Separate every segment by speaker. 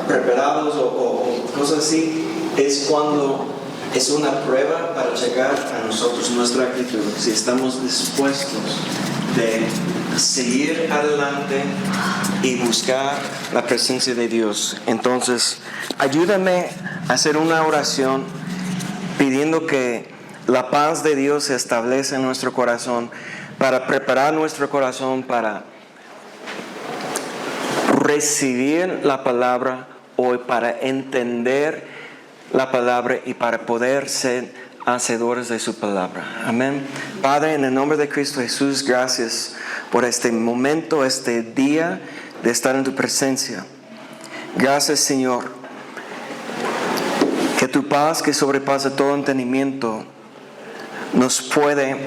Speaker 1: preparados o cosas así, es cuando es una prueba para checar a nosotros nuestra actitud, si estamos dispuestos de seguir adelante y buscar la presencia de Dios. Entonces, ayúdame a hacer una oración pidiendo que la paz de Dios se establezca en nuestro corazón, para preparar nuestro corazón para recibir la palabra hoy, para entender la palabra y para poder ser hacedores de su palabra. Amén. Padre, en el nombre de Cristo Jesús, gracias por este momento, este día de estar en tu presencia. Gracias, Señor, que tu paz, que sobrepasa todo entendimiento, nos puede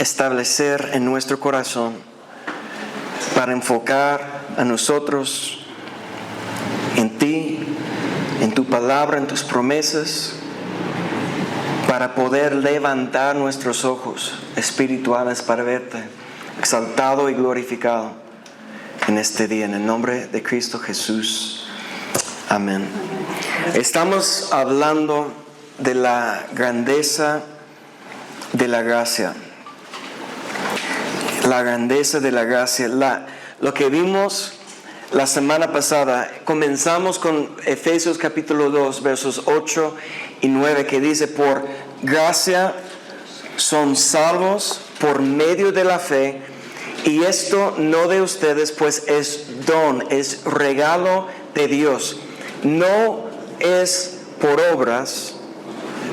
Speaker 1: establecer en nuestro corazón para enfocar a nosotros en ti, en tu palabra, en tus promesas, para poder levantar nuestros ojos espirituales para verte exaltado y glorificado en este día, en el nombre de Cristo Jesús. Amén. Estamos hablando de la grandeza de la gracia. La grandeza de la gracia. Lo que vimos la semana pasada, comenzamos con Efesios capítulo 2, versos 8 y 9, que dice: por gracia son salvos por medio de la fe, y esto no de ustedes, pues es don, es regalo de Dios. No es por obras,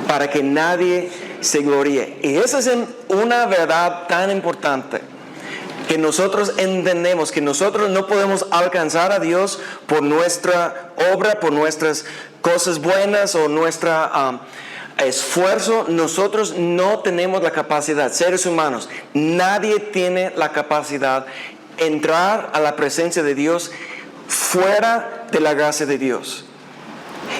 Speaker 1: para que nadie se gloríe. Y esa es una verdad tan importante, que nosotros entendemos que nosotros no podemos alcanzar a Dios por nuestra obra, por nuestras cosas buenas o nuestro esfuerzo. Nosotros no tenemos la capacidad, seres humanos, nadie tiene la capacidad de entrar a la presencia de Dios fuera de la gracia de Dios.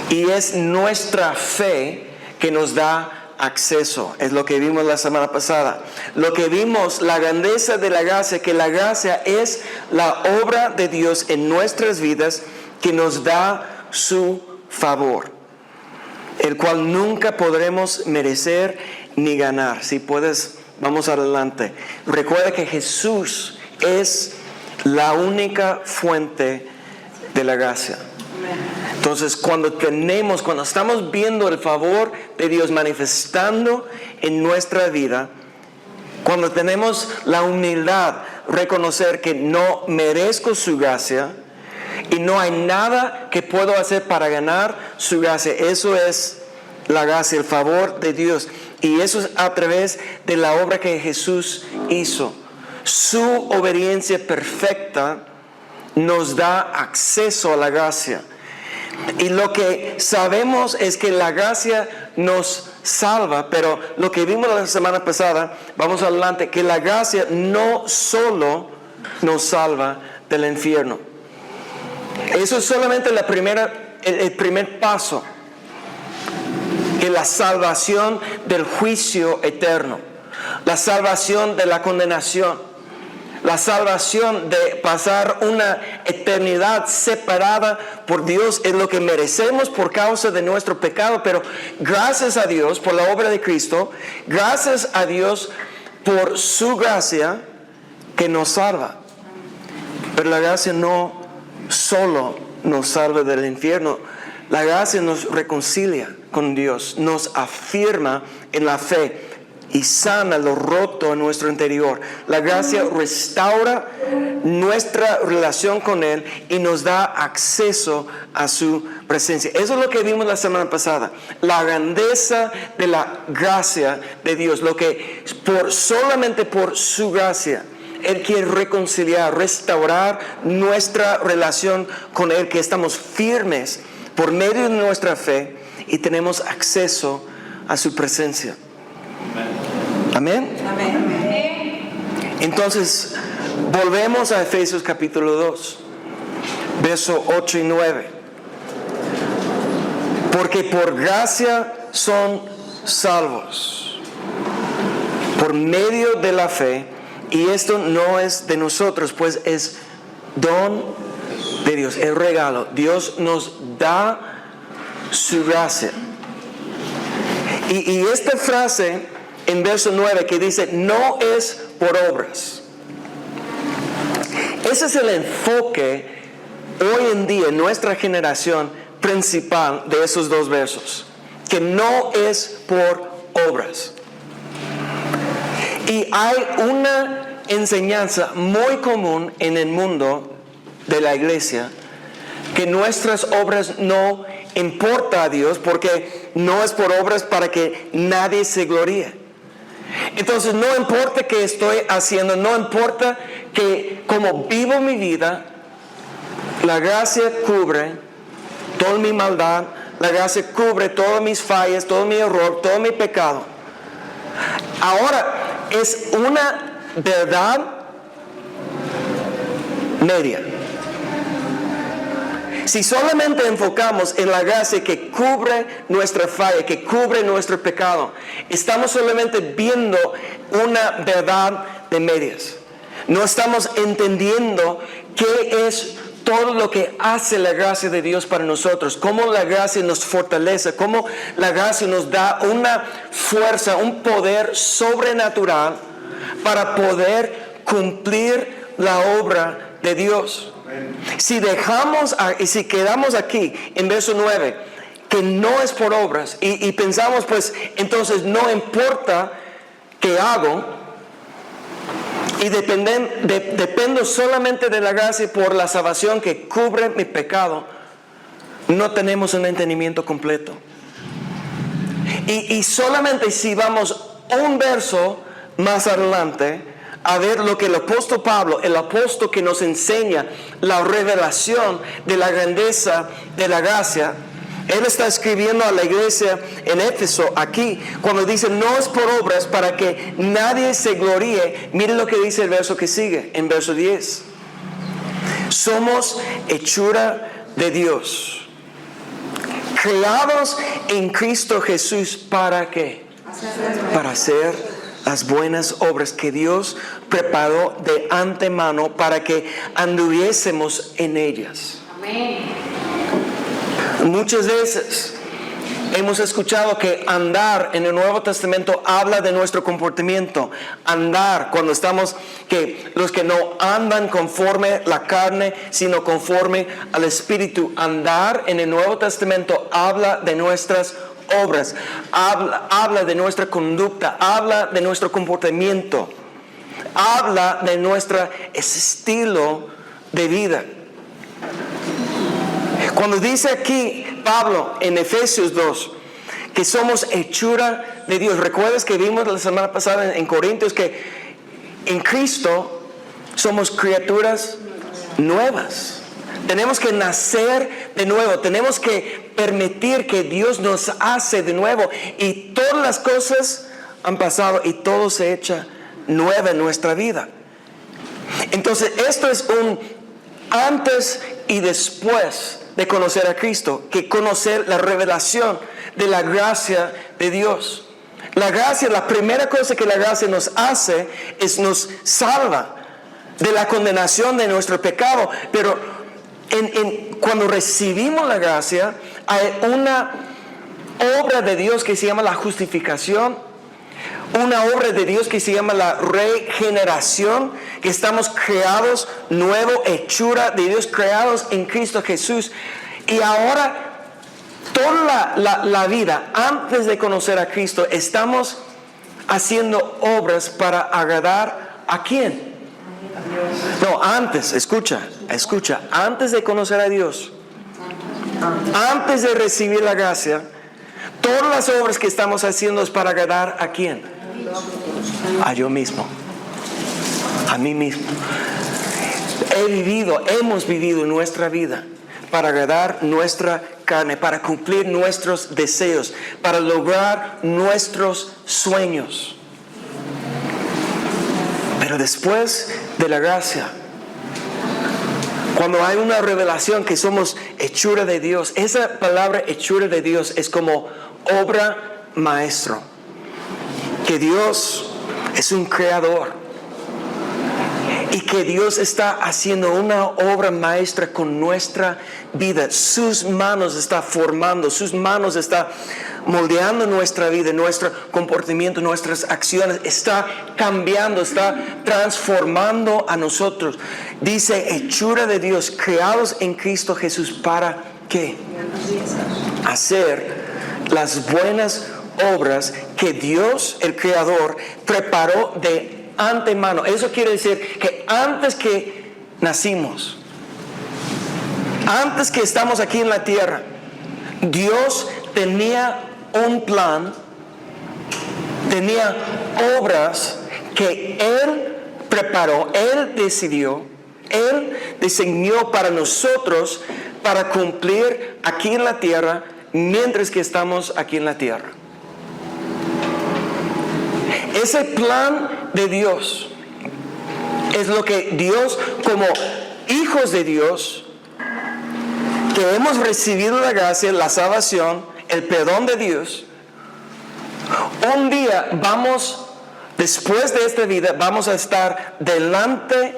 Speaker 1: Y es nuestra fe que nos da acceso. Es lo que vimos la semana pasada. Lo que vimos, la grandeza de la gracia, que la gracia es la obra de Dios en nuestras vidas, que nos da su favor, el cual nunca podremos merecer ni ganar. Si puedes, vamos adelante. Recuerda que Jesús es la única fuente de la gracia. Entonces, cuando estamos viendo el favor de Dios manifestando en nuestra vida, cuando tenemos la humildad, reconocer que no merezco su gracia y no hay nada que puedo hacer para ganar su gracia, eso es la gracia, el favor de Dios. Y eso es a través de la obra que Jesús hizo. Su obediencia perfecta nos da acceso a la gracia. Y lo que sabemos es que la gracia nos salva, pero lo que vimos la semana pasada, vamos adelante, que la gracia no solo nos salva del infierno. Eso es solamente el primer paso, que la salvación del juicio eterno, la salvación de la condenación, la salvación de pasar una eternidad separada por Dios es lo que merecemos por causa de nuestro pecado, pero gracias a Dios por la obra de Cristo, gracias a Dios por su gracia que nos salva. Pero la gracia no solo nos salva del infierno, la gracia nos reconcilia con Dios, nos afirma en la fe y sana lo roto en nuestro interior. La gracia restaura nuestra relación con Él y nos da acceso a su presencia. Eso es lo que vimos la semana pasada. La grandeza de la gracia de Dios. Lo que solamente por su gracia Él quiere reconciliar, restaurar nuestra relación con Él, que estamos firmes por medio de nuestra fe y tenemos acceso a su presencia. Amén. Amén. Entonces, volvemos a Efesios capítulo 2, verso 8 y 9. Porque por gracia son salvos, por medio de la fe, y esto no es de nosotros, pues es don de Dios, el regalo. Dios nos da su gracia. Y esta frase en verso 9 que dice, no es por obras. Ese es el enfoque hoy en día en nuestra generación principal de esos dos versos. Que no es por obras. Y hay una enseñanza muy común en el mundo de la iglesia, que nuestras obras no importa a Dios, porque no es por obras para que nadie se gloríe. Entonces no importa qué estoy haciendo, no importa que como vivo mi vida, la gracia cubre toda mi maldad, la gracia cubre todas mis fallas, todo mi error, todo mi pecado. Ahora es una verdad media. Si solamente enfocamos en la gracia que cubre nuestra falla, que cubre nuestro pecado, estamos solamente viendo una verdad de medias. No estamos entendiendo qué es todo lo que hace la gracia de Dios para nosotros, cómo la gracia nos fortalece, cómo la gracia nos da una fuerza, un poder sobrenatural para poder cumplir la obra de Dios. Si si quedamos aquí en verso 9, que no es por obras, y pensamos pues entonces no importa qué hago, y dependo solamente de la gracia por la salvación que cubre mi pecado, no tenemos un entendimiento completo. Y solamente si vamos un verso más adelante a ver lo que el apóstol Pablo, el apóstol que nos enseña la revelación de la grandeza de la gracia, él está escribiendo a la iglesia en Éfeso aquí, cuando dice no es por obras para que nadie se gloríe. Miren lo que dice el verso que sigue, en verso 10. Somos hechura de Dios, creados en Cristo Jesús, ¿para qué? Para hacer las buenas obras que Dios preparó de antemano para que anduviésemos en ellas.
Speaker 2: Amén.
Speaker 1: Muchas veces hemos escuchado que andar en el Nuevo Testamento habla de nuestro comportamiento. Andar, cuando estamos, que los que no andan conforme la carne, sino conforme al Espíritu. Andar en el Nuevo Testamento habla de nuestras obras, habla de nuestra conducta, habla de nuestro comportamiento, habla de nuestro estilo de vida. Cuando dice aquí Pablo en Efesios 2 que somos hechura de Dios, recuerdas que vimos la semana pasada en Corintios que en Cristo somos criaturas nuevas. Tenemos que nacer de nuevo, tenemos que permitir que Dios nos hace de nuevo, y todas las cosas han pasado y todo se echa nueva en nuestra vida. Entonces esto es un antes y después de conocer a Cristo, que conocer la revelación de la gracia de Dios. La gracia, la primera cosa que la gracia nos hace es nos salva de la condenación de nuestro pecado, pero cuando recibimos la gracia, hay una obra de Dios que se llama la justificación, una obra de Dios que se llama la regeneración, que estamos creados nuevo, hechura de Dios, creados en Cristo Jesús. Y ahora, toda la vida, antes de conocer a Cristo, estamos haciendo obras para agradar ¿a quién? No, antes, escucha, antes de conocer a Dios, antes de recibir la gracia, todas las obras que estamos haciendo es para agradar ¿a quién? A yo mismo, a mí mismo. Hemos vivido nuestra vida para agradar nuestra carne, para cumplir nuestros deseos, para lograr nuestros sueños. Pero después de la gracia, cuando hay una revelación que somos hechura de Dios, esa palabra hechura de Dios es como obra maestro, que Dios es un creador y que Dios está haciendo una obra maestra con nuestra vida. Sus manos está formando, sus manos está moldeando nuestra vida, nuestro comportamiento, nuestras acciones. Está cambiando, está transformando a nosotros. Dice, hechura de Dios, creados en Cristo Jesús. ¿Para qué? Hacer las buenas obras que Dios, el Creador, preparó de antemano. Eso quiere decir que antes que nacimos, antes que estamos aquí en la tierra, Dios tenía un plan, tenía obras que Él preparó, Él decidió, Él diseñó para nosotros para cumplir aquí en la tierra mientras que estamos aquí en la tierra. Ese plan de Dios es lo que Dios, como hijos de Dios, que hemos recibido la gracia, la salvación, el perdón de Dios, un día después de esta vida, vamos a estar delante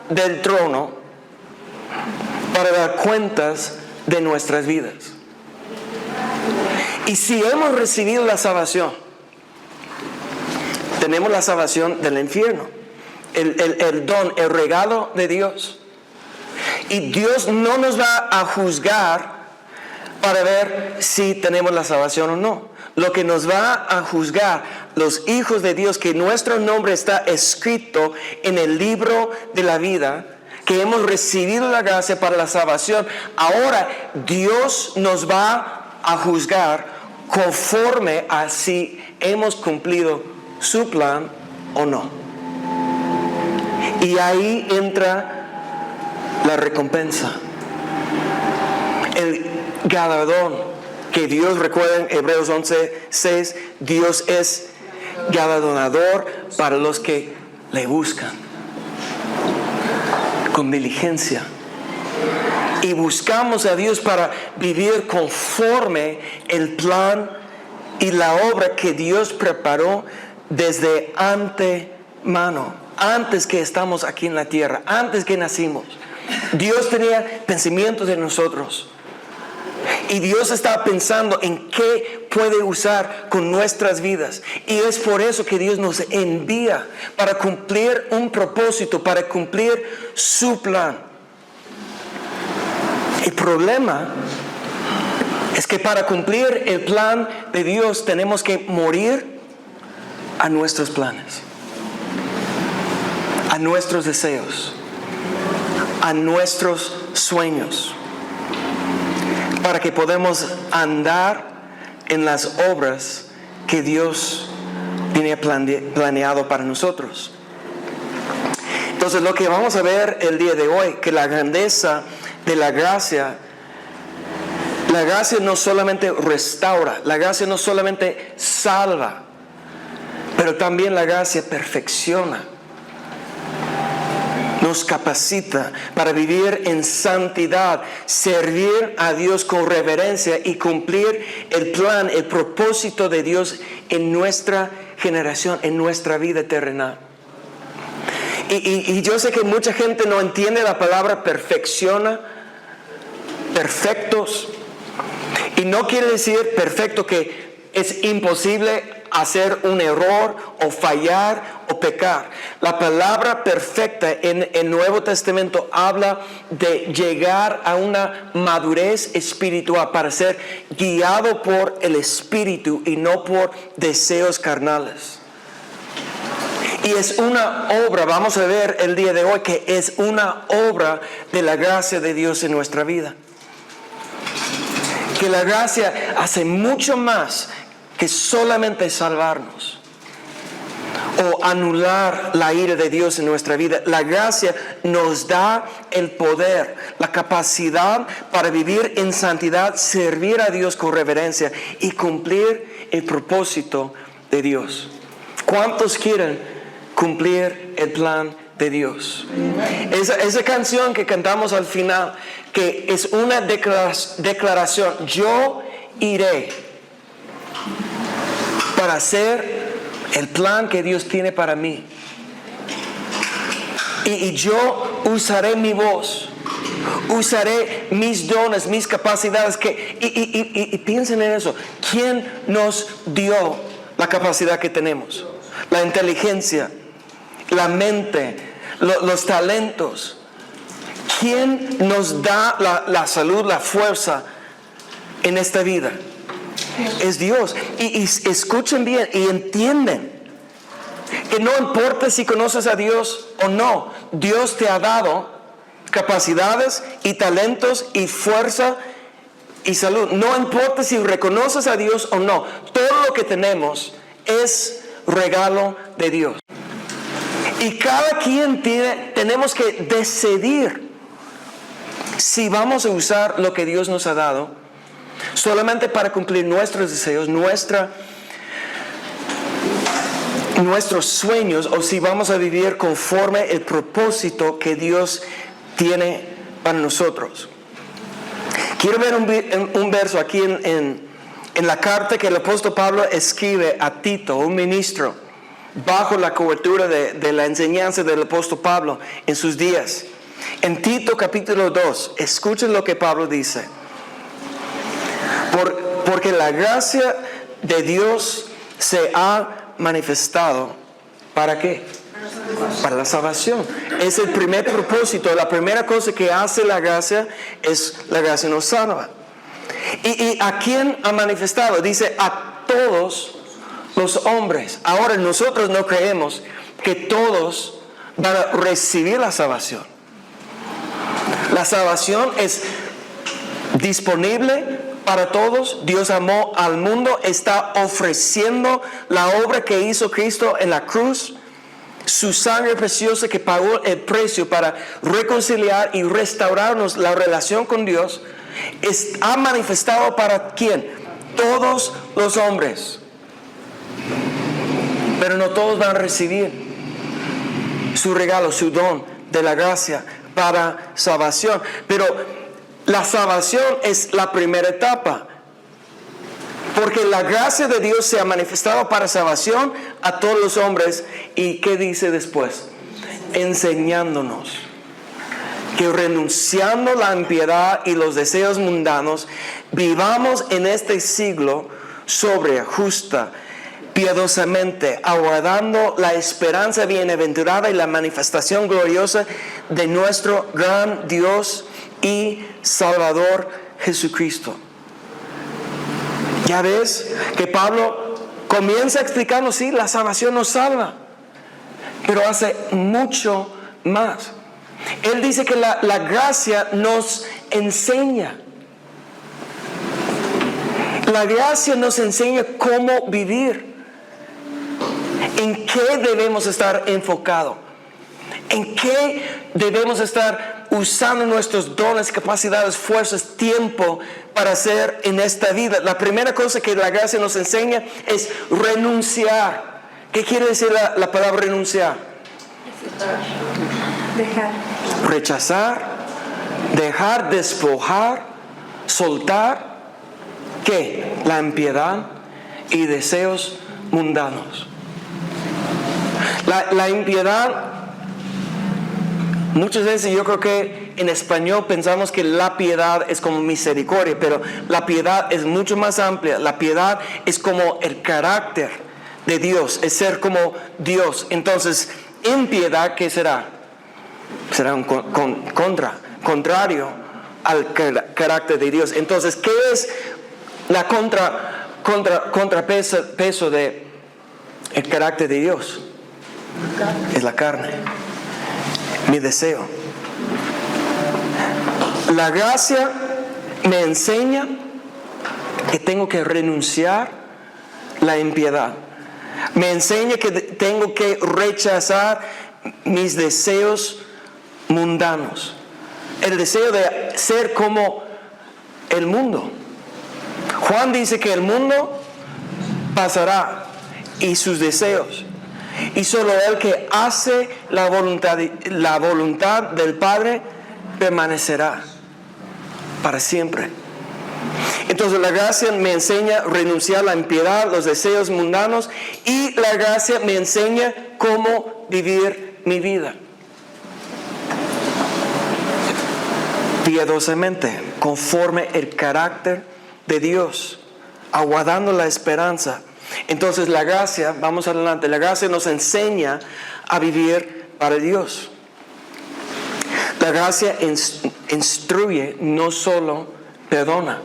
Speaker 1: del trono para dar cuentas de nuestras vidas. Y si hemos recibido la salvación, tenemos la salvación del infierno, el don, el regalo de Dios. Y Dios no nos va a juzgar para ver si tenemos la salvación o no. Lo que nos va a juzgar, los hijos de Dios, que nuestro nombre está escrito en el libro de la vida, que hemos recibido la gracia para la salvación, ahora Dios nos va a juzgar conforme a si hemos cumplido su plan o no. Y ahí entra la recompensa, el galardón que Dios, recuerden Hebreos 11:6, Dios es galardonador para los que le buscan con diligencia. Y buscamos a Dios para vivir conforme el plan y la obra que Dios preparó desde antemano, antes que estamos aquí en la tierra, antes que nacimos. Dios tenía pensamientos de nosotros. Y Dios está pensando en qué puede usar con nuestras vidas. Y es por eso que Dios nos envía para cumplir un propósito, para cumplir su plan. El problema es que para cumplir el plan de Dios tenemos que morir a nuestros planes, a nuestros deseos, a nuestros sueños, para que podamos andar en las obras que Dios tiene planeado para nosotros. Entonces, lo que vamos a ver el día de hoy, que la grandeza de la gracia no solamente restaura, la gracia no solamente salva, pero también la gracia perfecciona. Nos capacita para vivir en santidad, servir a Dios con reverencia y cumplir el plan, el propósito de Dios en nuestra generación, en nuestra vida terrenal. Y yo sé que mucha gente no entiende la palabra perfecciona, perfectos. Y no quiere decir perfecto que es imposible hacer un error o fallar o pecar. La palabra perfecta en el Nuevo Testamento habla de llegar a una madurez espiritual para ser guiado por el Espíritu y no por deseos carnales. Y es una obra, vamos a ver el día de hoy, que es una obra de la gracia de Dios en nuestra vida. Que la gracia hace mucho más que solamente salvarnos o anular la ira de Dios en nuestra vida. La gracia nos da el poder, la capacidad para vivir en santidad, servir a Dios con reverencia y cumplir el propósito de Dios. ¿Cuántos quieren cumplir el plan de Dios? Esa canción que cantamos al final, que es una declaración: yo iré para hacer el plan que Dios tiene para mí. Y yo usaré mi voz, usaré mis dones, mis capacidades. Y piensen en eso. ¿Quién nos dio la capacidad que tenemos? La inteligencia, la mente, los talentos. ¿Quién nos da la salud, la fuerza en esta vida? Es Dios. Y escuchen bien y entienden que no importa si conoces a Dios o no, Dios te ha dado capacidades y talentos y fuerza y salud. No importa si reconoces a Dios o no, todo lo que tenemos es regalo de Dios. Y cada quien tenemos que decidir si vamos a usar lo que Dios nos ha dado solamente para cumplir nuestros deseos, nuestros sueños, o si vamos a vivir conforme el propósito que Dios tiene para nosotros. Quiero ver un verso aquí en la carta que el apóstol Pablo escribe a Tito, un ministro, bajo la cobertura de la enseñanza del apóstol Pablo en sus días. En Tito capítulo 2, escuchen lo que Pablo dice. Porque la gracia de Dios se ha manifestado. ¿Para qué? Para la salvación. Es el primer propósito. La primera cosa que hace la gracia es la gracia nos salva. ¿Y a quién ha manifestado? Dice a todos los hombres. Ahora nosotros no creemos que todos van a recibir la salvación. La salvación es disponible para todos. Dios amó al mundo, está ofreciendo la obra que hizo Cristo en la cruz, su sangre preciosa que pagó el precio para reconciliar y restaurarnos la relación con Dios. Ha manifestado para ¿quién? Todos los hombres. Pero no todos van a recibir su regalo, su don de la gracia para salvación. Pero la salvación es la primera etapa. Porque la gracia de Dios se ha manifestado para salvación a todos los hombres. ¿Y qué dice después? Enseñándonos que renunciando la impiedad y los deseos mundanos, vivamos en este siglo sobria, justa, piadosamente, aguardando la esperanza bienaventurada y la manifestación gloriosa de nuestro gran Dios y Salvador Jesucristo. Ya ves que Pablo comienza explicando, sí, la salvación nos salva, pero hace mucho más. Él dice que la gracia nos enseña. La gracia nos enseña cómo vivir. ¿En qué debemos estar enfocados? ¿En qué debemos estar usando nuestros dones, capacidades, fuerzas, tiempo para hacer en esta vida? La primera cosa que la gracia nos enseña es renunciar. ¿Qué quiere decir la palabra renunciar?
Speaker 2: Dejar.
Speaker 1: Rechazar, dejar, despojar, soltar. ¿Qué? La impiedad y deseos mundanos. La impiedad, muchas veces yo creo que en español pensamos que la piedad es como misericordia, pero la piedad es mucho más amplia. La piedad es como el carácter de Dios, es ser como Dios. Entonces, impiedad, ¿qué será? Será un contrario al carácter de Dios. Entonces, ¿qué es la contrapeso de el carácter de Dios? Es la carne, mi deseo. La gracia me enseña que tengo que renunciar la impiedad. Me enseña que tengo que rechazar mis deseos mundanos. El deseo de ser como el mundo. Juan dice que el mundo pasará y sus deseos. Y solo el que hace la voluntad del Padre permanecerá para siempre. Entonces la gracia me enseña a renunciar a la impiedad, los deseos mundanos, y la gracia me enseña cómo vivir mi vida. piadosamente, conforme el carácter de Dios, aguardando la esperanza. Entonces la gracia, vamos adelante, la gracia nos enseña a vivir para Dios. La gracia instruye, no solo perdona.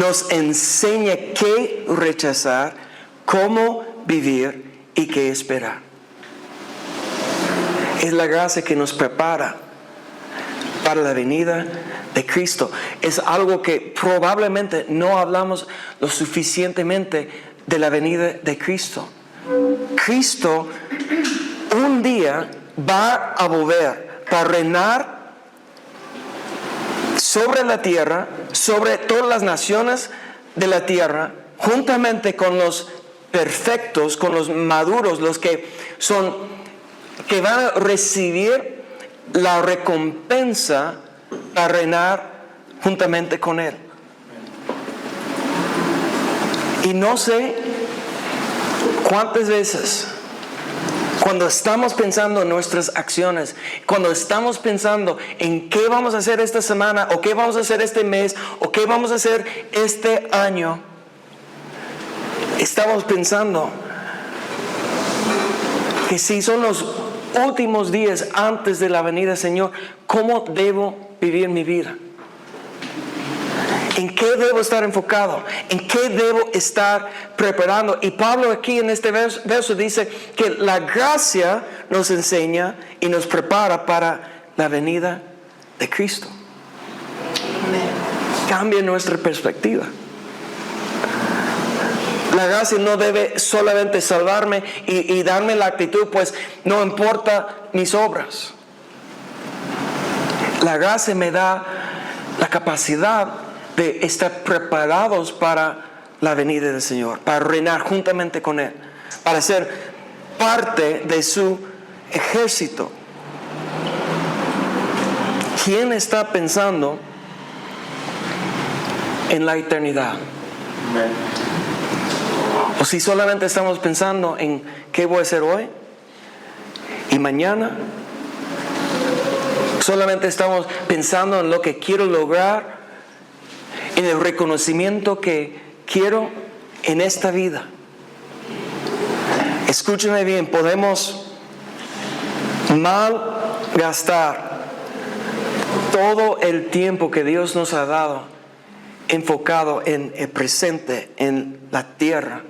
Speaker 1: Nos enseña qué rechazar, cómo vivir y qué esperar. Es la gracia que nos prepara para la venida de Cristo. Es algo que probablemente no hablamos lo suficientemente de la venida de Cristo. Cristo un día va a volver para reinar sobre la tierra, sobre todas las naciones de la tierra, juntamente con los perfectos, con los maduros, los que van a recibir la recompensa para reinar juntamente con Él. Y no sé cuántas veces, cuando estamos pensando en nuestras acciones, cuando estamos pensando en qué vamos a hacer esta semana, o qué vamos a hacer este mes, o qué vamos a hacer este año, estamos pensando que si son los últimos días antes de la venida del Señor, ¿cómo debo vivir mi vida? ¿En qué debo estar enfocado? ¿En qué debo estar preparando? Y Pablo aquí en este verso dice que la gracia nos enseña y nos prepara para la venida de Cristo. Cambia nuestra perspectiva. La gracia no debe solamente salvarme y darme la actitud, pues no importa mis obras. La gracia me da la capacidad de estar preparados para la venida del Señor, para reinar juntamente con Él, para ser parte de su ejército. ¿Quién está pensando en la eternidad? O si solamente estamos pensando en qué voy a hacer hoy y mañana, solamente estamos pensando en lo que quiero lograr, en el reconocimiento que quiero en esta vida. Escúchame bien, podemos malgastar todo el tiempo que Dios nos ha dado enfocado en el presente, en la tierra,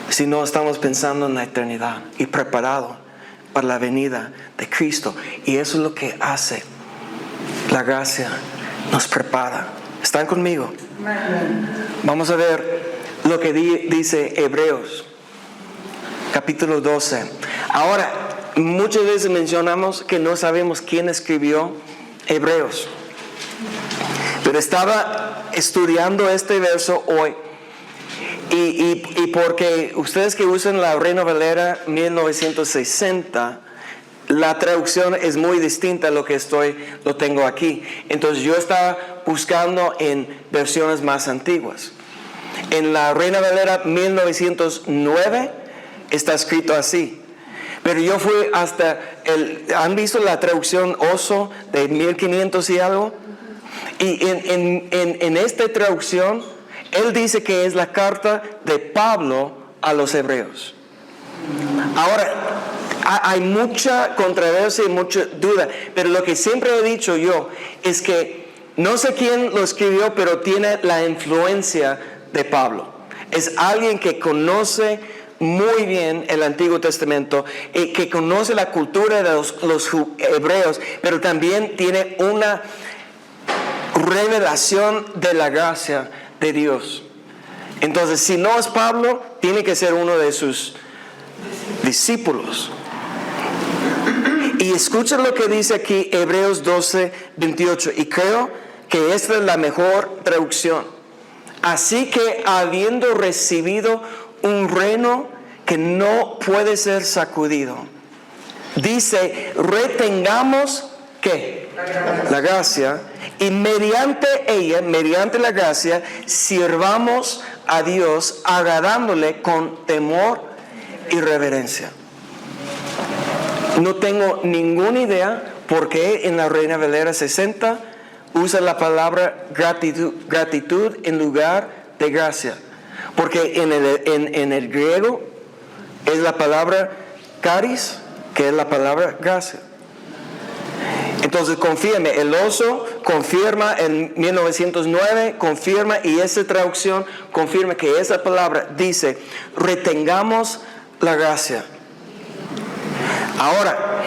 Speaker 1: si no estamos pensando en la eternidad y preparado para la venida de Cristo. Y eso es lo que hace la gracia, nos prepara. ¿Están conmigo? Vamos a ver lo que dice Hebreos, capítulo 12. Ahora, muchas veces mencionamos que no sabemos quién escribió Hebreos. Pero estaba estudiando este verso hoy. Y porque ustedes que usan la Reina Valera 1960, la traducción es muy distinta a lo que lo tengo aquí. Entonces yo estaba buscando en versiones más antiguas. En la Reina Valera 1909 está escrito así. Pero yo fui hasta ¿han visto la traducción Oso de 1500 y algo? Y en esta traducción, él dice que es la carta de Pablo a los hebreos. Ahora, hay mucha controversia y mucha duda, pero lo que siempre he dicho yo es que no sé quién lo escribió, pero tiene la influencia de Pablo. Es alguien que conoce muy bien el Antiguo Testamento y que conoce la cultura de los hebreos, pero también tiene una revelación de la gracia de Dios. Entonces, si no es Pablo, tiene que ser uno de sus discípulos. Y escuchen lo que dice aquí Hebreos 12, 28. Y creo que esta es la mejor traducción. Así que habiendo recibido un reino que no puede ser sacudido, dice, retengamos ¿qué? La gracia. Y mediante ella, mediante la gracia, sirvamos a Dios agradándole con temor y reverencia. No tengo ninguna idea porque en la Reina Valera 60 usa la palabra gratitud en lugar de gracia. Porque en el griego es la palabra charis, que es la palabra gracia. Entonces confírme, el oso confirma en 1909, confirma, y esa traducción confirma que esa palabra dice, retengamos la gracia. Ahora,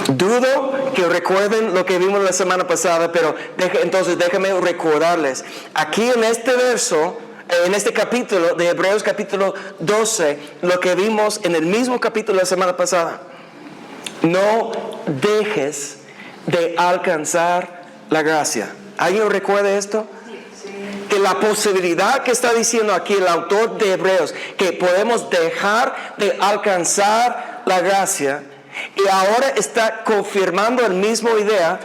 Speaker 1: dudo que recuerden lo que vimos la semana pasada, pero entonces déjame recordarles. Aquí en este verso, en este capítulo de Hebreos capítulo 12, lo que vimos en el mismo capítulo de la semana pasada. No dejes de alcanzar la gracia. ¿Alguien recuerda esto? Que la posibilidad que está diciendo aquí el autor de Hebreos, que podemos dejar de alcanzar la gracia, y ahora está confirmando la misma idea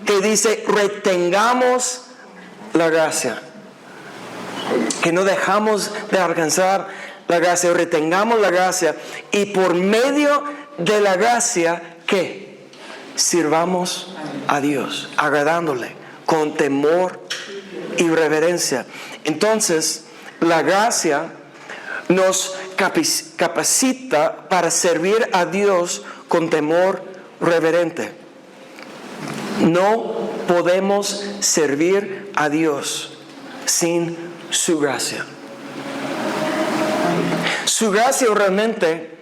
Speaker 1: que dice retengamos la gracia, que no dejamos de alcanzar la gracia, retengamos la gracia, y por medio de la gracia ¿qué? Sirvamos a Dios, agradándole con temor y reverencia. Entonces, la gracia nos capacita para servir a Dios con temor reverente. No podemos servir a Dios sin su gracia. Su gracia realmente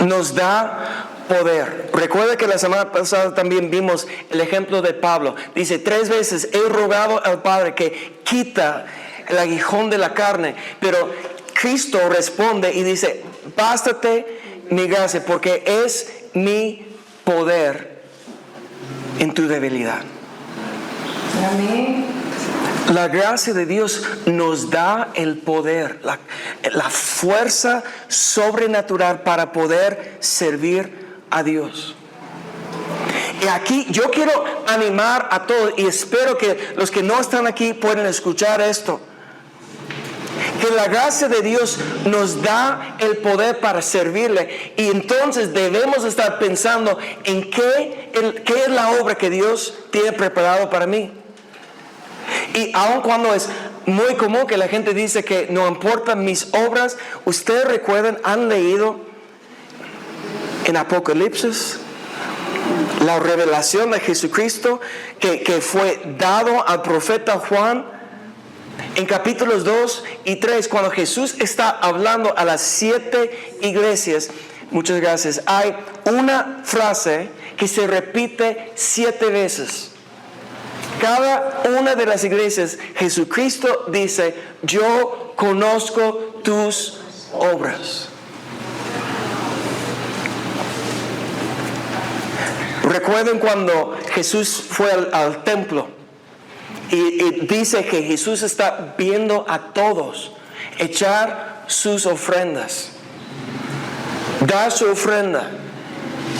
Speaker 1: nos da poder. Recuerda que la semana pasada también vimos el ejemplo de Pablo. Dice, 3 veces he rogado al Padre que quita el aguijón de la carne, pero Cristo responde y dice, bástate mi gracia, porque es mi poder en tu debilidad.
Speaker 2: Amén.
Speaker 1: La gracia de Dios nos da el poder, la fuerza sobrenatural para poder servir a Dios. Y aquí yo quiero animar a todos, y espero que los que no están aquí puedan escuchar esto, que la gracia de Dios nos da el poder para servirle, y entonces debemos estar pensando en qué es la obra que Dios tiene preparado para mí. Y aun cuando es muy común que la gente dice que no importan mis obras, ustedes recuerdan, han leído en Apocalipsis la revelación de Jesucristo que fue dado al profeta Juan en capítulos 2 y 3, cuando Jesús está hablando a las 7 iglesias. Muchas gracias. Hay una frase que se repite 7 veces. Cada una de las iglesias, Jesucristo dice, yo conozco tus obras. Recuerden cuando Jesús fue al templo y dice que Jesús está viendo a todos echar sus ofrendas, dar su ofrenda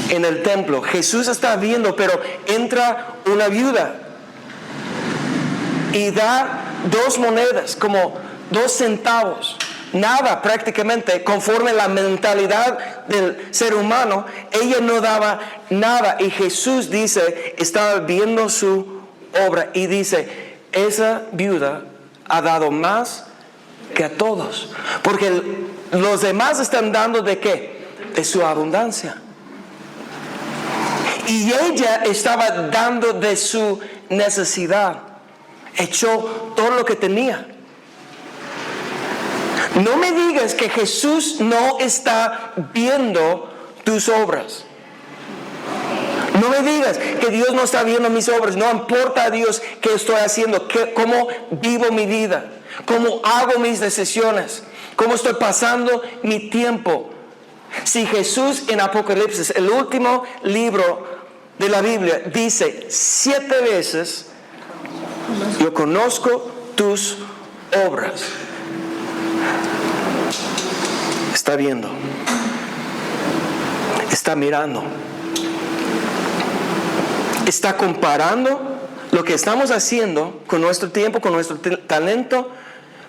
Speaker 1: en el templo. Jesús está viendo, pero entra una viuda y da 2 monedas, como 2 centavos. Nada prácticamente, conforme la mentalidad del ser humano, ella no daba nada. Y Jesús dice, estaba viendo su obra y dice, esa viuda ha dado más que a todos. Porque los demás están dando ¿de qué? De su abundancia. Y ella estaba dando de su necesidad. Echó todo lo que tenía. No me digas que Jesús no está viendo tus obras. No me digas que Dios no está viendo mis obras. No importa a Dios qué estoy haciendo, cómo vivo mi vida, cómo hago mis decisiones, cómo estoy pasando mi tiempo. Si Jesús en Apocalipsis, el último libro de la Biblia, dice 7 veces, yo conozco tus obras. Está viendo, está mirando, está comparando lo que estamos haciendo con nuestro tiempo, con nuestro talento,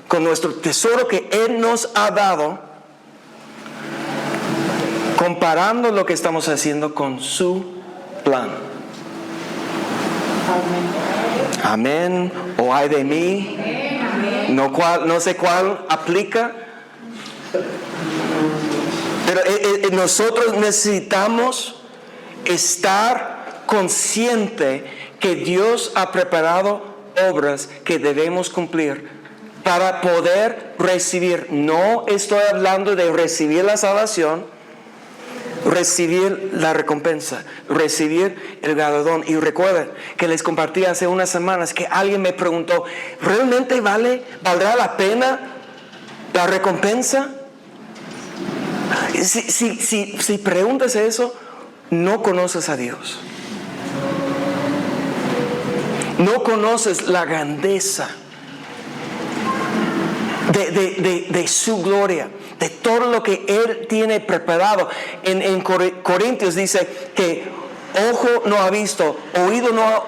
Speaker 1: con nuestro tesoro que Él nos ha dado, comparando lo que estamos haciendo con su plan. Amén. O ay de mí. No sé cuál aplica. Pero nosotros necesitamos estar consciente que Dios ha preparado obras que debemos cumplir para poder recibir. No estoy hablando de recibir la salvación, recibir la recompensa, recibir el galardón. Y recuerden que les compartí hace unas semanas que alguien me preguntó, ¿realmente valdrá la pena la recompensa? Si preguntas eso, no conoces a Dios. No conoces la grandeza de su gloria, de todo lo que Él tiene preparado. En Corintios dice que ojo no ha visto, oído no ha...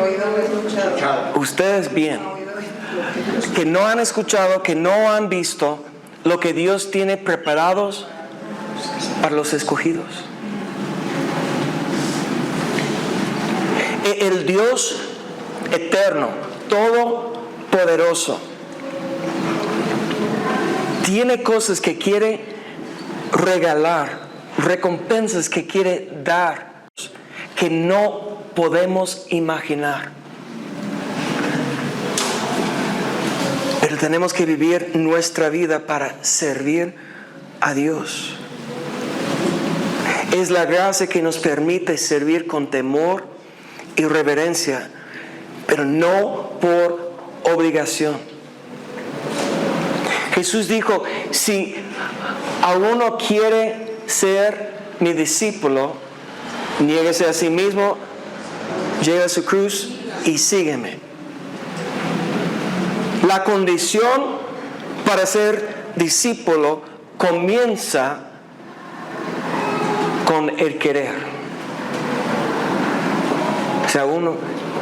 Speaker 2: Oído escuchado.
Speaker 1: Ustedes bien, que no han escuchado, que no han visto lo que Dios tiene preparados para los escogidos. El Dios eterno, todopoderoso, tiene cosas que quiere regalar, recompensas que quiere dar, que no podemos imaginar. Pero tenemos que vivir nuestra vida para servir a Dios. Es la gracia que nos permite servir con temor y reverencia, pero no por obligación. Jesús dijo, si alguno quiere ser mi discípulo, niéguese a sí mismo, lleve a su cruz y sígueme. La condición para ser discípulo comienza con el querer. Si uno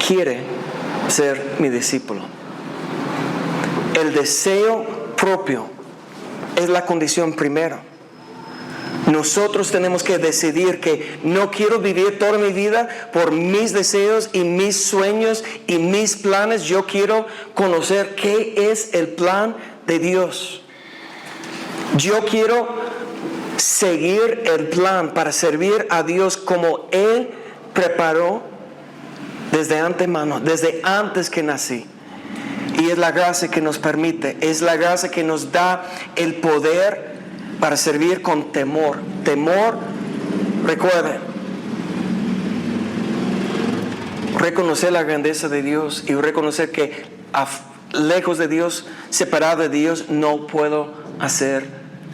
Speaker 1: quiere ser mi discípulo, el deseo propio es la condición primero. Nosotros tenemos que decidir que no quiero vivir toda mi vida por mis deseos y mis sueños y mis planes. Yo quiero conocer qué es el plan de Dios. Yo quiero seguir el plan para servir a Dios como Él preparó desde antemano, desde antes que nací. Y es la gracia que nos permite, es la gracia que nos da el poder para servir con temor. Temor, recuerden, reconocer la grandeza de Dios y reconocer que lejos de Dios, separado de Dios, no puedo hacer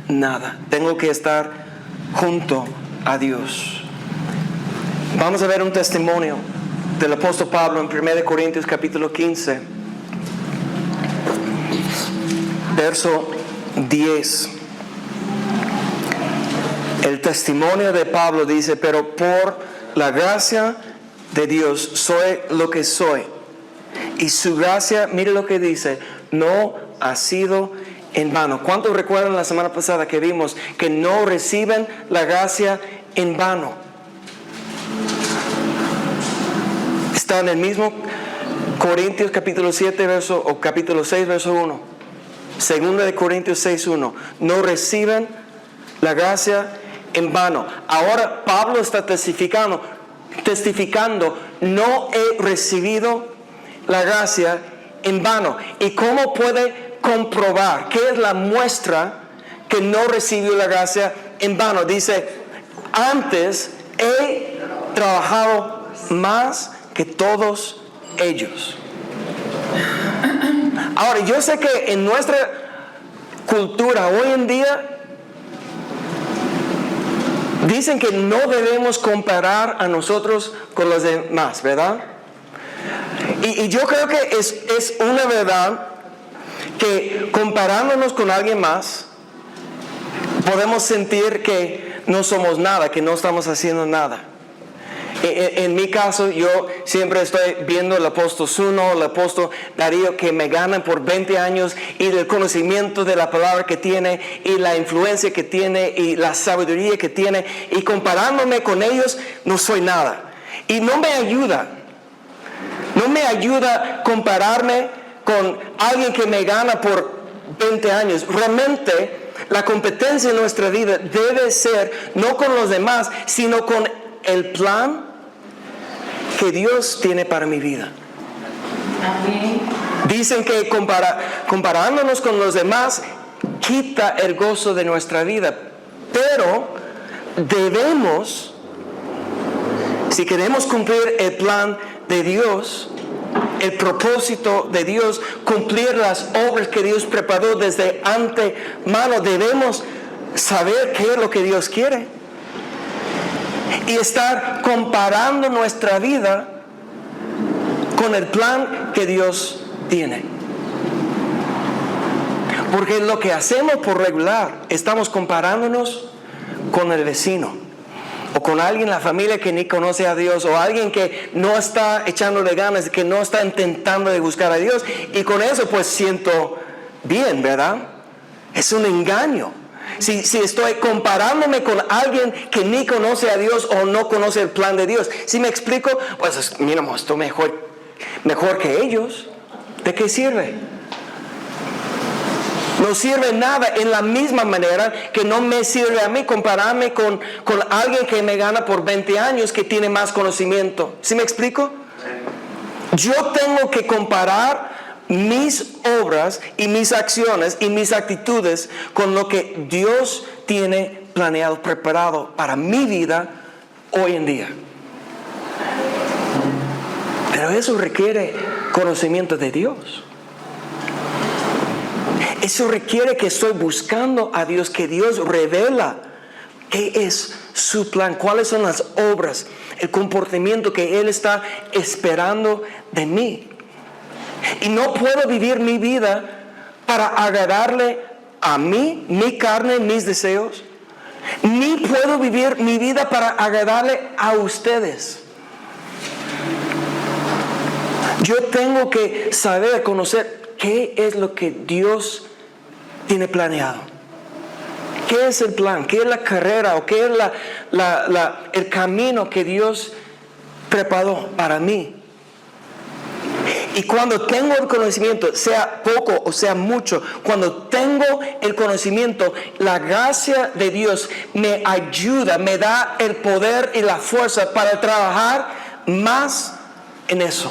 Speaker 1: nada. Tengo que estar junto a Dios. Vamos a ver un testimonio del apóstol Pablo en 1 Corintios capítulo 15, verso 10. El testimonio de Pablo dice, pero por la gracia de Dios soy lo que soy. Y su gracia, mire lo que dice, no ha sido en vano. ¿Cuántos recuerdan la semana pasada que vimos que no reciben la gracia en vano? Está en el mismo Corintios capítulo 7 o capítulo 6 verso 1. Segunda de Corintios 6, 1. No reciben la gracia en vano. Ahora Pablo está testificando, no he recibido la gracia en vano. ¿Y cómo puede comprobar? ¿Qué es la muestra que no recibió la gracia en vano? Dice, antes he trabajado más que todos ellos. Ahora, yo sé que en nuestra cultura hoy en día dicen que no debemos comparar a nosotros con los demás, ¿verdad? Y yo creo que es una verdad que comparándonos con alguien más, podemos sentir que no somos nada, que no estamos haciendo nada. En mi caso, yo siempre estoy viendo el apóstol Zuno, el apóstol Darío, que me ganan por 20 años, y el conocimiento de la palabra que tiene, y la influencia que tiene, y la sabiduría que tiene, y comparándome con ellos, no soy nada. Y no me ayuda compararme con alguien que me gana por 20 años. Realmente, la competencia en nuestra vida debe ser no con los demás, sino con el plan que Dios tiene para mi vida.
Speaker 2: Amén.
Speaker 1: Dicen que comparándonos con los demás quita el gozo de nuestra vida, pero debemos, si queremos cumplir el plan de Dios, el propósito de Dios, cumplir las obras que Dios preparó desde antemano, debemos saber qué es lo que Dios quiere y estar comparando nuestra vida con el plan que Dios tiene. Porque lo que hacemos por regular, estamos comparándonos con el vecino, o con alguien en la familia que ni conoce a Dios, o alguien que no está echándole ganas, que no está intentando de buscar a Dios, y con eso pues siento bien, ¿verdad? Es un engaño. Si estoy comparándome con alguien que ni conoce a Dios o no conoce el plan de Dios, ¿sí me explico? Pues mira, estoy mejor que ellos. ¿De qué sirve? No sirve nada. En la misma manera que no me sirve a mí compararme con alguien que me gana por 20 años, que tiene más conocimiento. ¿Sí me explico? Yo tengo que comparar mis obras y mis acciones y mis actitudes con lo que Dios tiene planeado, preparado para mi vida hoy en día. Pero eso requiere conocimiento de Dios. Eso requiere que estoy buscando a Dios, que Dios revela qué es su plan, cuáles son las obras, el comportamiento que Él está esperando de mí. Y no puedo vivir mi vida para agradarle a mí, mi carne, mis deseos. Ni puedo vivir mi vida para agradarle a ustedes. Yo tengo que saber, conocer qué es lo que Dios tiene planeado. ¿Qué es el plan? ¿Qué es la carrera? ¿O qué es el camino que Dios preparó para mí? Y cuando tengo el conocimiento, sea poco o sea mucho, cuando tengo el conocimiento, la gracia de Dios me ayuda, me da el poder y la fuerza para trabajar más en eso.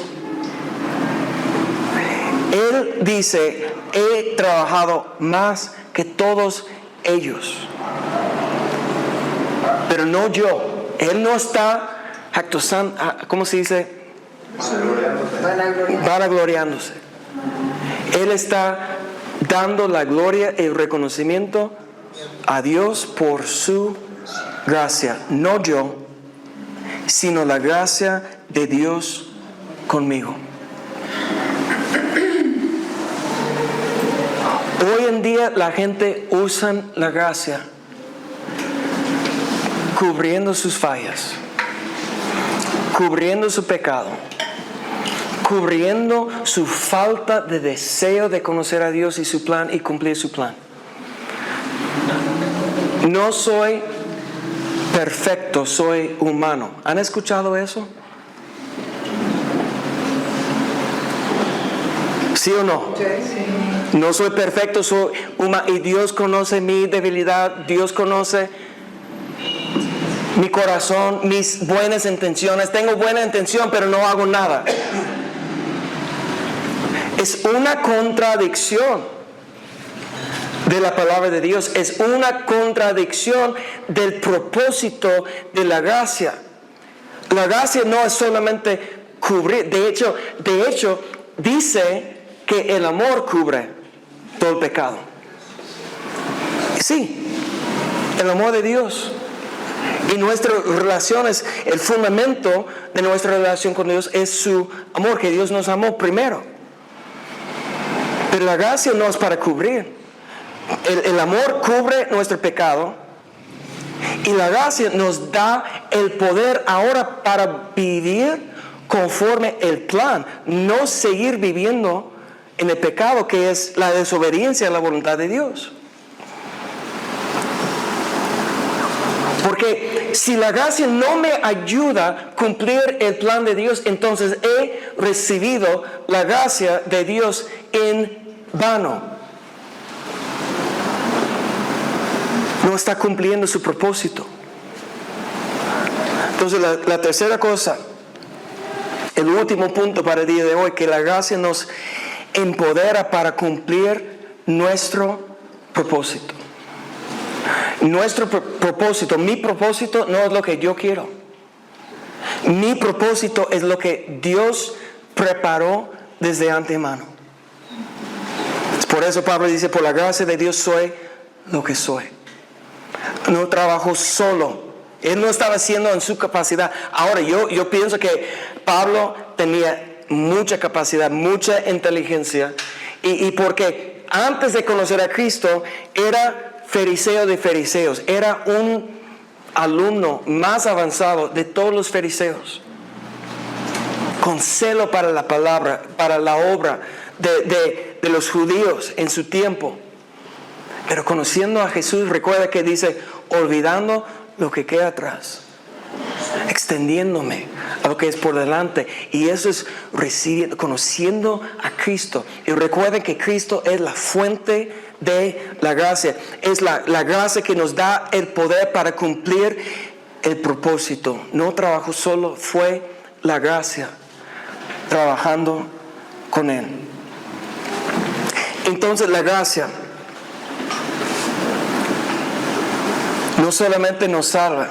Speaker 1: Él dice, he trabajado más que todos ellos. Pero no yo. Él no está jactosando, ¿cómo se dice? Vanagloriándose. Él está dando la gloria y el reconocimiento a Dios por su gracia. No yo, sino la gracia de Dios conmigo. Hoy en día la gente usa la gracia cubriendo sus fallas, cubriendo su pecado, cubriendo su falta de deseo de conocer a Dios y su plan y cumplir su plan. No soy perfecto, soy humano. ¿Han escuchado eso? ¿Sí o no?
Speaker 2: Sí.
Speaker 1: No soy perfecto, soy humano, y Dios conoce mi debilidad, Dios conoce mi corazón, mis buenas intenciones. Tengo buena intención, pero no hago nada. Es una contradicción de la palabra de Dios. Es una contradicción del propósito de la gracia. La gracia no es solamente cubrir. De hecho, dice que el amor cubre todo el pecado. Sí, el amor de Dios. Y nuestras relaciones, el fundamento de nuestra relación con Dios es su amor, que Dios nos amó primero. Pero la gracia no es para cubrir. El amor cubre nuestro pecado Y la gracia nos da el poder ahora para vivir conforme el plan, no seguir viviendo en el pecado que es la desobediencia a la voluntad de Dios. Porque si la gracia no me ayuda a cumplir el plan de Dios, entonces he recibido la gracia de Dios en vano. No está cumpliendo su propósito. Entonces la tercera cosa, el último punto para el día de hoy, que la gracia nos empodera para cumplir nuestro propósito. Nuestro propósito, mi propósito no es lo que yo quiero. Mi propósito es lo que Dios preparó desde antemano. Por eso Pablo dice, por la gracia de Dios soy lo que soy. No trabajo solo. Él no estaba haciendo en su capacidad. Ahora yo pienso que Pablo tenía mucha capacidad, mucha inteligencia. Y porque antes de conocer a Cristo era fariseo de fariseos. Era un alumno más avanzado de todos los fariseos. Con celo para la palabra, para la obra de los judíos en su tiempo. Pero conociendo a Jesús, recuerda que dice, olvidando lo que queda atrás, extendiéndome a lo que es por delante. Y eso es recibiendo, conociendo a Cristo. Y recuerden que Cristo es la fuente de la gracia. Es la gracia que nos da el poder para cumplir el propósito. No trabajo solo, fue la gracia trabajando con Él. Entonces la gracia no solamente nos salva,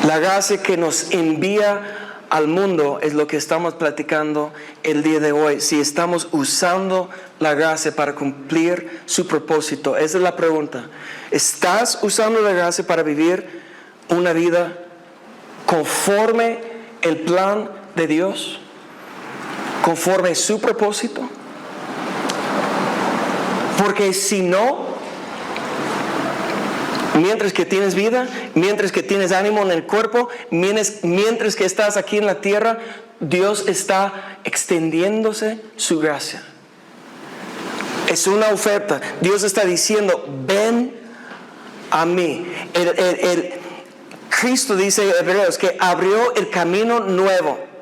Speaker 1: la gracia que nos envía al mundo es lo que estamos platicando el día de hoy. Si estamos usando la gracia para cumplir su propósito, esa es la pregunta. ¿Estás usando la gracia para vivir una vida conforme el plan de Dios? ¿Conforme su propósito? Porque si no, mientras que tienes vida, mientras que tienes ánimo en el cuerpo, mientras que estás aquí en la tierra, Dios está extendiéndose su gracia. Es una oferta. Dios está diciendo, ven a mí. Cristo dice en Hebreos que abrió el camino nuevo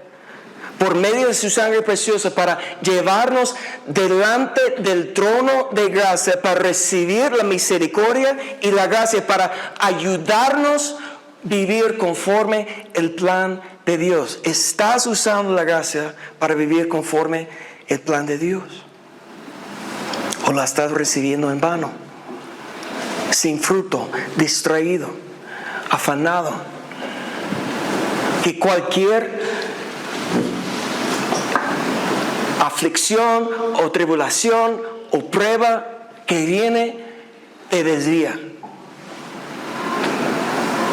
Speaker 1: por medio de su sangre preciosa para llevarnos delante del trono de gracia, para recibir la misericordia y la gracia, para ayudarnos a vivir conforme el plan de Dios. ¿Estás usando la gracia para vivir conforme el plan de Dios? ¿O la estás recibiendo en vano? Sin fruto, distraído, afanado. Que cualquier aflicción o tribulación o prueba que viene te desvía.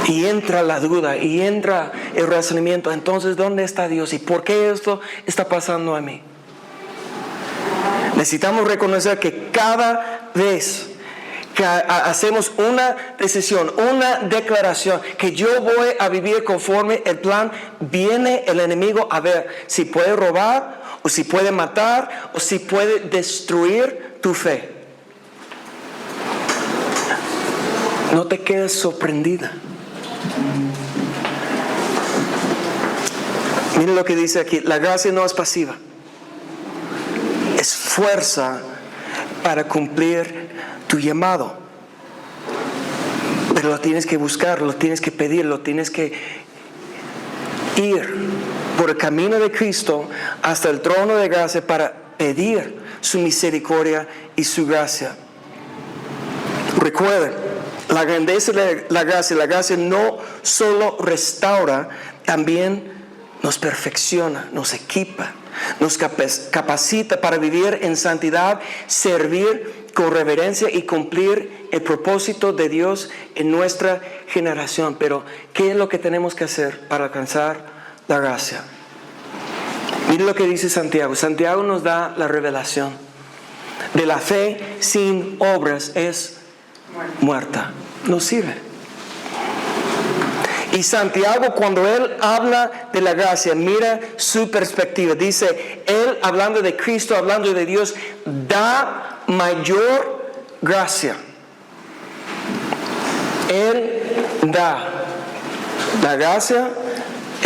Speaker 1: Y entra la duda y entra el razonamiento. Entonces, ¿dónde está Dios? ¿Y por qué esto está pasando a mí? Necesitamos reconocer que cada vez que hacemos una decisión, una declaración, que yo voy a vivir conforme el plan, viene el enemigo a ver si puede robar, o si puede matar, o si puede destruir tu fe. No te quedes sorprendida. Miren lo que dice aquí. La gracia no es pasiva. Es fuerza para cumplir tu llamado. Pero lo tienes que buscar, lo tienes que pedir, lo tienes que ir por el camino de Cristo hasta el trono de gracia para pedir su misericordia y su gracia. Recuerden, la grandeza de la gracia no solo restaura, también nos perfecciona, nos equipa, nos capacita para vivir en santidad, servir con reverencia y cumplir el propósito de Dios en nuestra generación. Pero, ¿qué es lo que tenemos que hacer para alcanzar la gracia? Mire lo que dice Santiago. Santiago nos da la revelación de la fe sin obras es muerta. no sirve. Y Santiago, cuando él habla de la gracia, mira su perspectiva. Dice, él hablando de Cristo, hablando de Dios, da mayor gracia. Él da. La gracia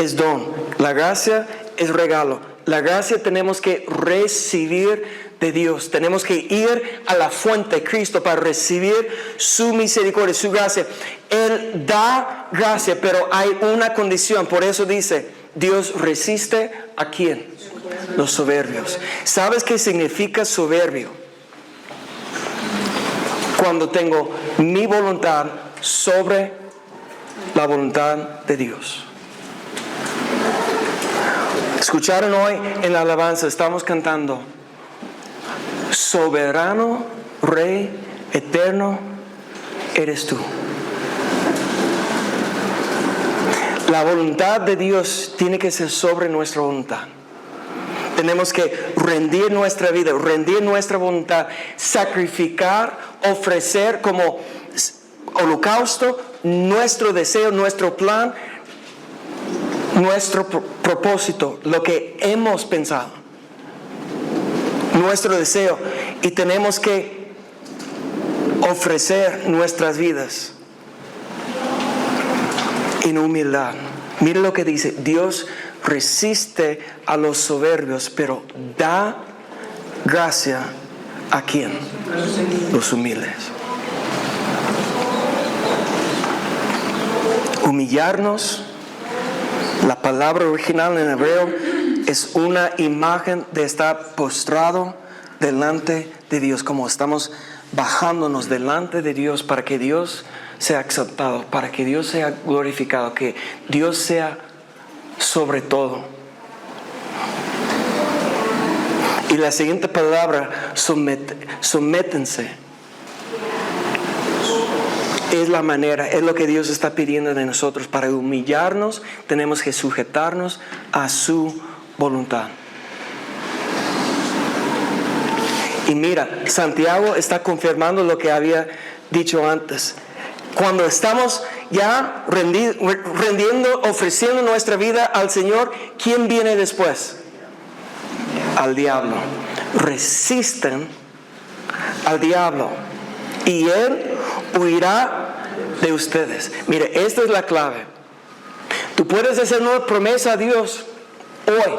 Speaker 1: es don. La gracia es regalo. La gracia tenemos que recibir de Dios. Tenemos que ir a la fuente de Cristo para recibir su misericordia, su gracia. Él da gracia, pero hay una condición. Por eso dice, Dios resiste ¿a quién? Los soberbios. ¿Sabes qué significa soberbio? Cuando tengo mi voluntad sobre la voluntad de Dios. Escucharon hoy en la alabanza, estamos cantando, soberano, Rey, eterno, eres tú. La voluntad de Dios tiene que ser sobre nuestra voluntad. Tenemos que rendir nuestra vida, rendir nuestra voluntad, sacrificar, ofrecer como holocausto nuestro deseo, nuestro plan, nuestro propósito, lo que hemos pensado, nuestro deseo, y tenemos que ofrecer nuestras vidas en humildad. Mire lo que dice, Dios resiste a los soberbios, pero da gracia ¿a quién? Los humildes. Humillarnos, la palabra original en hebreo es una imagen de estar postrado delante de Dios, como estamos bajándonos delante de Dios para que Dios sea exaltado, para que Dios sea glorificado, que Dios sea sobre todo. Y la siguiente palabra, sométense. Es la manera, es lo que Dios está pidiendo de nosotros. Para humillarnos, tenemos que sujetarnos a su voluntad. Y mira, Santiago está confirmando lo que había dicho antes. Cuando estamos ya rendiendo, ofreciendo nuestra vida al Señor, ¿quién viene después? Al diablo. Resisten al diablo y él huirá de ustedes. Mire, esta es la clave. Tú puedes hacer una promesa a Dios hoy.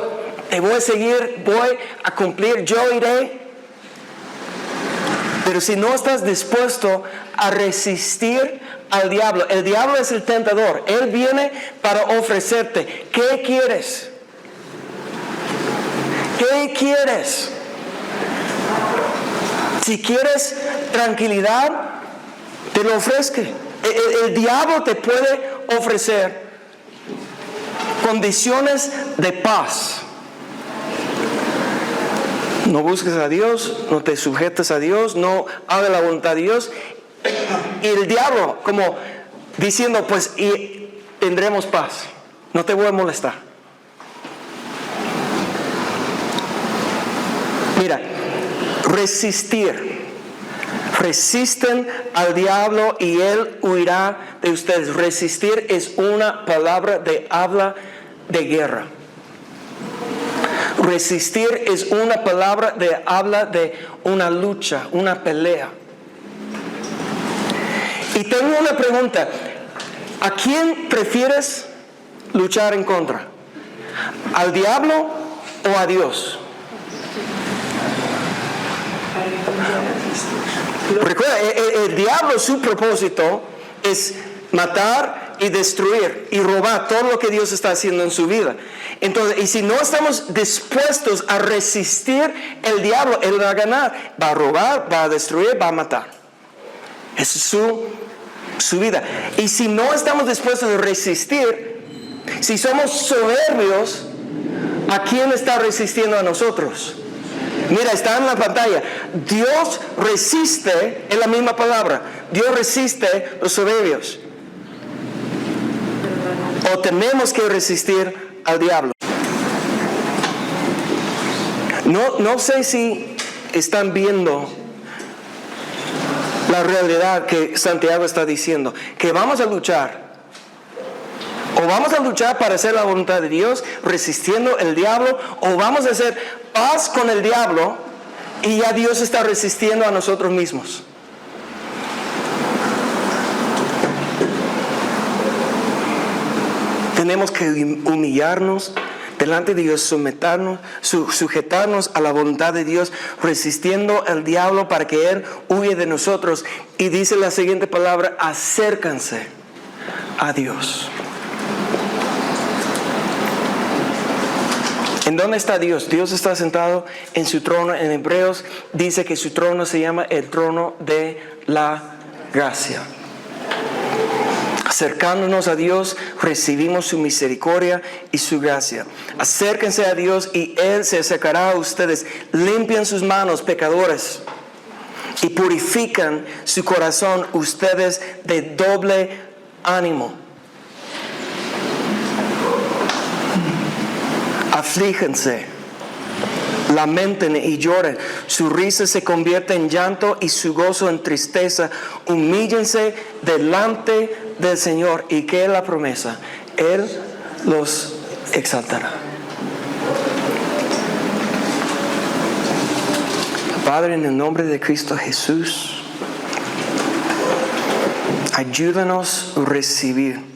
Speaker 1: Te voy a seguir, voy a cumplir, yo iré. Pero si no estás dispuesto a resistir al diablo, el diablo es el tentador. Él viene para ofrecerte. ¿Qué quieres? ¿Qué quieres? Si quieres tranquilidad, te lo ofrezco. El diablo te puede ofrecer condiciones de paz. No busques a Dios, no te sujetes a Dios, no hagas la voluntad de Dios. Y el diablo como diciendo, pues y tendremos paz, no te voy a molestar. Mira, resistir. Resisten al diablo y él huirá de ustedes. Resistir es una palabra de habla de guerra. Resistir es una palabra de habla de una lucha, una pelea. Y tengo una pregunta. ¿A quién prefieres luchar en contra? ¿Al diablo o a Dios? Recuerda, el diablo, su propósito es matar y destruir y robar todo lo que Dios está haciendo en su vida. Entonces, y si no estamos dispuestos a resistir el diablo, él va a ganar, va a robar, va a destruir, va a matar. Esa es su vida. Y si no estamos dispuestos a resistir, si somos soberbios, ¿a quién está resistiendo a nosotros? Mira, está en la pantalla. Dios resiste, es la misma palabra. Dios resiste los soberbios. O tenemos que resistir al diablo. No sé si están viendo la realidad que Santiago está diciendo, que vamos a luchar. O vamos a luchar para hacer la voluntad de Dios, resistiendo el diablo, o vamos a hacer paz con el diablo y ya Dios está resistiendo a nosotros mismos. Tenemos que humillarnos delante de Dios, sujetarnos a la voluntad de Dios, resistiendo al diablo para que Él huya de nosotros. Y dice la siguiente palabra: acércanse a Dios. ¿En dónde está Dios? Dios está sentado en su trono. En Hebreos dice que su trono se llama el trono de la gracia. Acercándonos a Dios, recibimos su misericordia y su gracia. Acérquense a Dios y Él se acercará a ustedes. Limpian sus manos, pecadores, y purifican su corazón, ustedes de doble ánimo. Aflíjense, lamenten y lloren. Su risa se convierte en llanto y su gozo en tristeza. Humíllense delante del Señor. ¿Y qué es la promesa? Él los exaltará. Padre, en el nombre de Cristo Jesús, ayúdanos a recibir